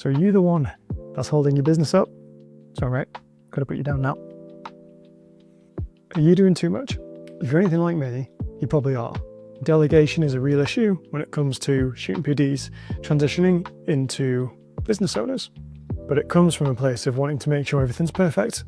So are you the one that's holding your business up? It's all right, gotta put you down now. Are you doing too much? If you're anything like me, you probably are. Delegation is a real issue when it comes to shooting PDs transitioning into business owners. But it comes from a place of wanting to make sure everything's perfect.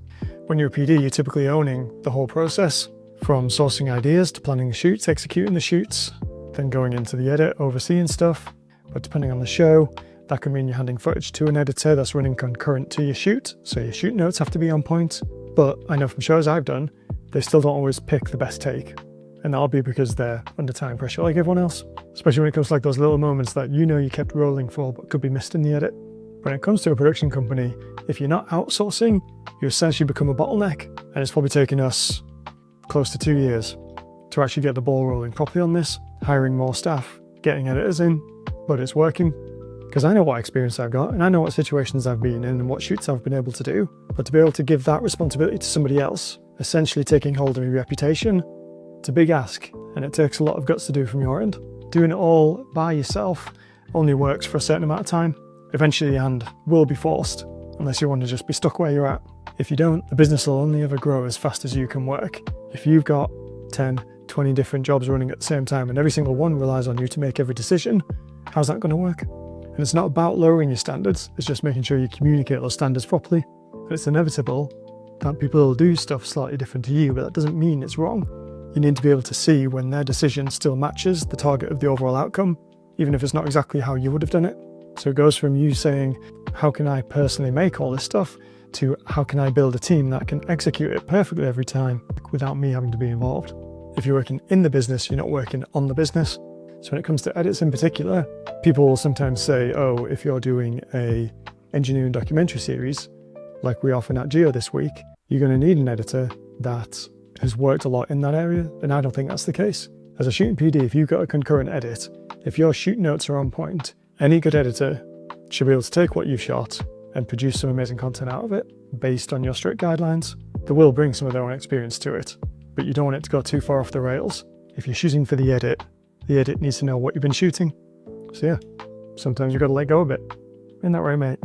When you're a PD, you're typically owning the whole process, from sourcing ideas to planning the shoots, executing the shoots, then going into the edit, overseeing stuff. But depending on the show, that can mean you're handing footage to an editor that's running concurrent to your shoot, so your shoot notes have to be on point. But I know from shows I've done, they still don't always pick the best take. And that'll be because they're under time pressure like everyone else. Especially when it comes to like those little moments that you know you kept rolling for but could be missed in the edit. When it comes to a production company, if you're not outsourcing, you essentially become a bottleneck. And it's probably taken us close to 2 years to actually get the ball rolling properly on this, hiring more staff, getting editors in, but it's working. Because I know what experience I've got, and I know what situations I've been in and what shoots I've been able to do. But to be able to give that responsibility to somebody else, essentially taking hold of your reputation, it's a big ask, and it takes a lot of guts to do from your end. Doing it all by yourself only works for a certain amount of time. Eventually your hand will be forced, unless you want to just be stuck where you're at. If you don't, the business will only ever grow as fast as you can work. If you've got 10, 20 different jobs running at the same time and every single one relies on you to make every decision, how's that going to work? And it's not about lowering your standards, it's just making sure you communicate those standards properly. And it's inevitable that people will do stuff slightly different to you, but that doesn't mean it's wrong. You need to be able to see when their decision still matches the target of the overall outcome, even if it's not exactly how you would have done it. So it goes from you saying, how can I personally make all this stuff, to how can I build a team that can execute it perfectly every time without me having to be involved. If you're working in the business, you're not working on the business. So when it comes to edits in particular, people will sometimes say, oh, if you're doing a engineering documentary series, like we are for Nat Geo this week, you're going to need an editor that has worked a lot in that area. And I don't think that's the case. As a shooting PD, if you've got a concurrent edit, if your shoot notes are on point, any good editor should be able to take what you've shot and produce some amazing content out of it based on your strict guidelines. They will bring some of their own experience to it, but you don't want it to go too far off the rails. If you're shooting for the edit needs to know what you've been shooting. So yeah, sometimes you've got to let go a bit. Isn't that right, mate?